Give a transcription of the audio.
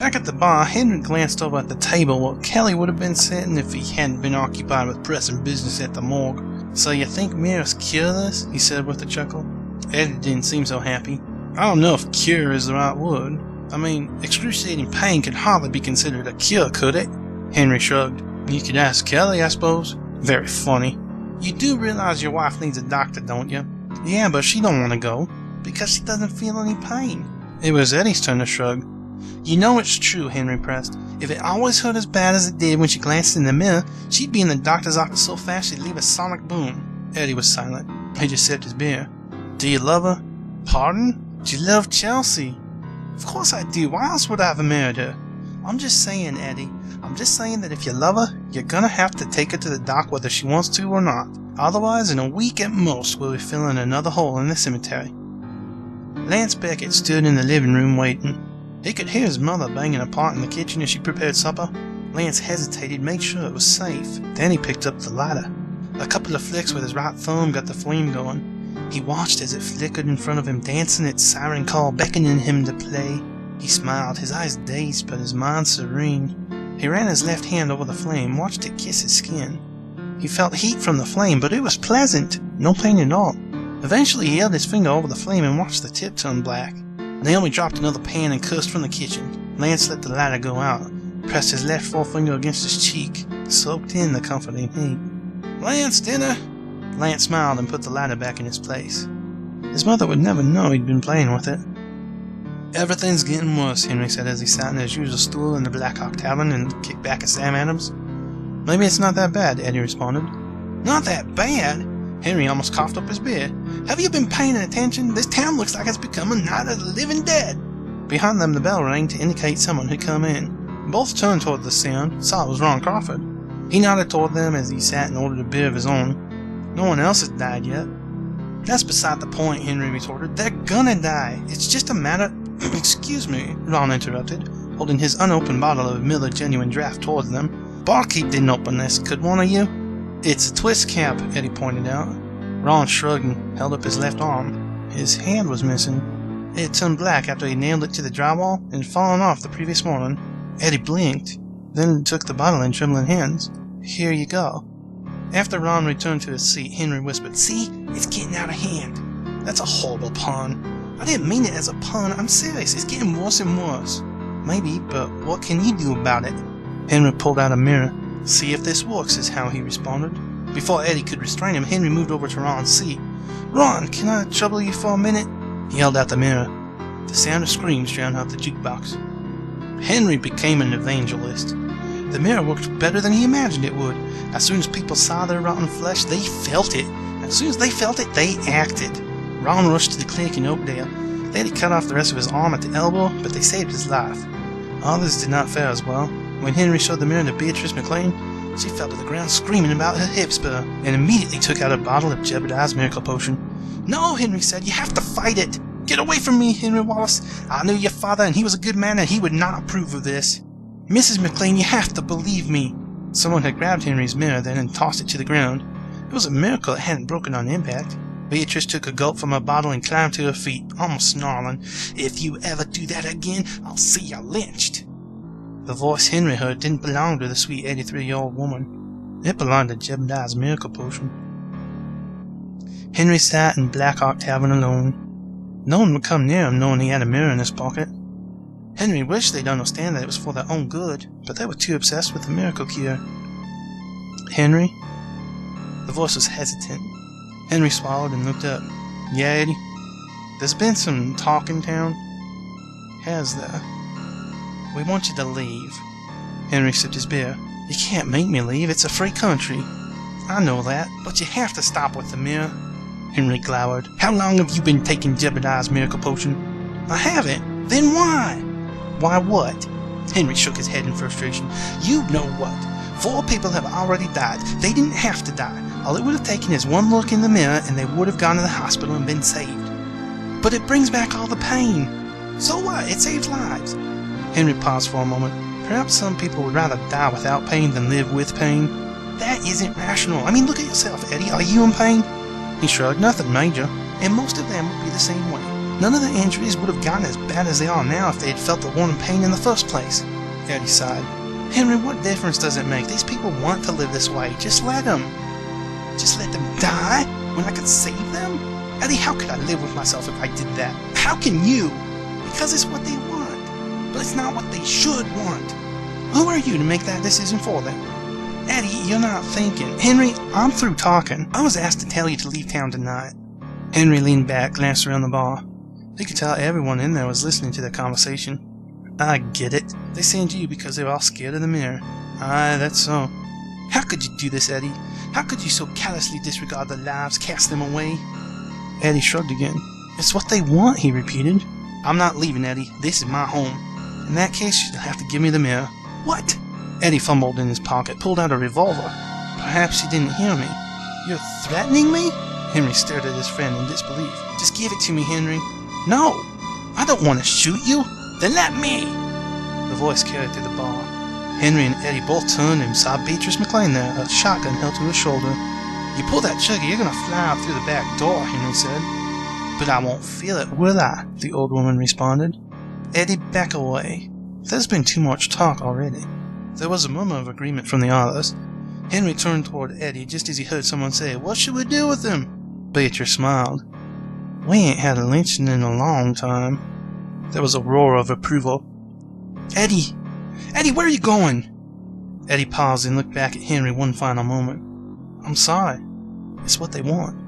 Back at the bar, Henry glanced over at the table where Kelly would have been sitting if he hadn't been occupied with pressing business at the morgue. "So you think mirrors cure this?" he said with a chuckle. Eddie didn't seem so happy. "I don't know if cure is the right word. I mean, excruciating pain could hardly be considered a cure, could it?" Henry shrugged. "You could ask Kelly, I suppose." "Very funny. You do realize your wife needs a doctor, don't you?" "Yeah, but she don't want to go." "Because she doesn't feel any pain." It was Eddie's turn to shrug. "You know it's true," Henry pressed. "If it always hurt as bad as it did when she glanced in the mirror, she'd be in the doctor's office so fast she'd leave a sonic boom." Eddie was silent. He just sipped his beer. "Do you love her?" "Pardon?" "Do you love Chelsea?" "Of course I do. Why else would I have married her?" "I'm just saying, Eddie. I'm just saying that if you love her, you're gonna have to take her to the doc whether she wants to or not. Otherwise, in a week at most, we'll be filling another hole in the cemetery." Lance Beckett stood in the living room waiting. He could hear his mother banging a pot in the kitchen as she prepared supper. Lance hesitated, made sure it was safe. Then he picked up the lighter. A couple of flicks with his right thumb got the flame going. He watched as it flickered in front of him, dancing its siren call, beckoning him to play. He smiled, his eyes dazed but his mind serene. He ran his left hand over the flame, watched it kiss his skin. He felt heat from the flame, but it was pleasant, no pain at all. Eventually he held his finger over the flame and watched the tip turn black. Naomi dropped another pan and cussed from the kitchen. Lance let the lighter go out, pressed his left forefinger against his cheek, soaked in the comforting heat. "Lance, dinner!" Lance smiled and put the lighter back in its place. His mother would never know he'd been playing with it. "Everything's getting worse," Henry said as he sat in his usual stool in the Black Hawk Tavern and kicked back at Sam Adams. "Maybe it's not that bad," Eddie responded. "Not that bad?" Henry almost coughed up his beer. "Have you been paying attention? This town looks like it's become a night of the living dead." Behind them the bell rang to indicate someone had come in. Both turned toward the sound, saw it was Ron Crawford. He nodded toward them as he sat and ordered a beer of his own. "No one else has died yet." "That's beside the point," Henry retorted. "They're gonna die. It's just a matter—" "Excuse me," Ron interrupted, holding his unopened bottle of Miller Genuine Draft towards them. "Barkeep didn't open this. Could one of you?" "It's a twist cap," Eddie pointed out. Ron shrugged and held up his left arm. His hand was missing. It had turned black after he nailed it to the drywall and had fallen off the previous morning. Eddie blinked, then took the bottle in trembling hands. "Here you go." After Ron returned to his seat, Henry whispered, "See? It's getting out of hand." "That's a horrible pun." "I didn't mean it as a pun. I'm serious. It's getting worse and worse." "Maybe, but what can you do about it?" Henry pulled out a mirror. "See if this works," is how he responded. Before Eddie could restrain him, Henry moved over to Ron's seat. "Ron, can I trouble you for a minute?" He held out the mirror. The sound of screams drowned out the jukebox. Henry became an evangelist. The mirror worked better than he imagined it would. As soon as people saw their rotten flesh, they felt it. As soon as they felt it, they acted. Ron rushed to the clinic in Oakdale. They had to cut off the rest of his arm at the elbow, but they saved his life. Others did not fare as well. When Henry showed the mirror to Beatrice McLean, she fell to the ground screaming about her hip spur, and immediately took out a bottle of Jebediah's miracle potion. "No," Henry said, "you have to fight it. Get away from me, Henry Wallace. I knew your father, and he was a good man, and he would not approve of this. Mrs. McLean, you have to believe me." Someone had grabbed Henry's mirror then and tossed it to the ground. It was a miracle it hadn't broken on impact. Beatrice took a gulp from her bottle and climbed to her feet, almost snarling, "If you ever do that again, I'll see you lynched." The voice Henry heard didn't belong to the sweet 83-year-old woman. It belonged to Jebediah's miracle potion. Henry sat in Black Hawk Tavern alone. No one would come near him knowing he had a mirror in his pocket. Henry wished they'd understand that it was for their own good, but they were too obsessed with the miracle cure. "Henry?" The voice was hesitant. Henry swallowed and looked up. "Yeah, Eddie? There's been some talk in town." "Has there?" "We want you to leave." Henry sipped his beer. "You can't make me leave. It's a free country." "I know that, but you have to stop with the mirror." Henry glowered. "How long have you been taking Jebediah's miracle potion?" "I haven't. Then why?" "Why what?" Henry shook his head in frustration. "You know what. 4 people have already died. They didn't have to die. All it would have taken is one look in the mirror and they would have gone to the hospital and been saved." "But it brings back all the pain." "So what? It saves lives." Henry paused for a moment. Perhaps some people would rather die without pain than live with pain. "That isn't rational. I mean, look at yourself, Eddie. Are you in pain?" He shrugged. "Nothing major. And most of them would be the same way. None of the injuries would have gotten as bad as they are now if they had felt the warning pain in the first place. Eddie sighed. Henry, what difference does it make? These people want to live this way. Just let them. Just let them die when I could save them? Eddie, how could I live with myself if I did that? How can you? Because it's what they want. But it's not what they should want. Who are you to make that decision for them? Eddie, you're not thinking. Henry, I'm through talking. I was asked to tell you to leave town tonight. Henry leaned back, glanced around the bar. He could tell everyone in there was listening to their conversation. I get it. They sent you because they were all scared of the mirror. Aye, that's so. How could you do this, Eddie? How could you so callously disregard their lives, cast them away? Eddie shrugged again. It's what they want, he repeated. I'm not leaving, Eddie. This is my home. In that case, you'll have to give me the mirror. What? Eddie fumbled in his pocket, pulled out a revolver. Perhaps you didn't hear me. You're threatening me? Henry stared at his friend in disbelief. Just give it to me, Henry. No! I don't want to shoot you! Then let me! The voice carried through the bar. Henry and Eddie both turned and saw Beatrice McLean there, a shotgun held to her shoulder. You pull that trigger, you're gonna fly out through the back door, Henry said. But I won't feel it, will I? The old woman responded. Eddie, back away. There's been too much talk already. There was a murmur of agreement from the others. Henry turned toward Eddie just as he heard someone say, What should we do with him? Beatrice smiled. We ain't had a lynching in a long time. There was a roar of approval. Eddie! Eddie, where are you going? Eddie paused and looked back at Henry one final moment. I'm sorry. It's what they want.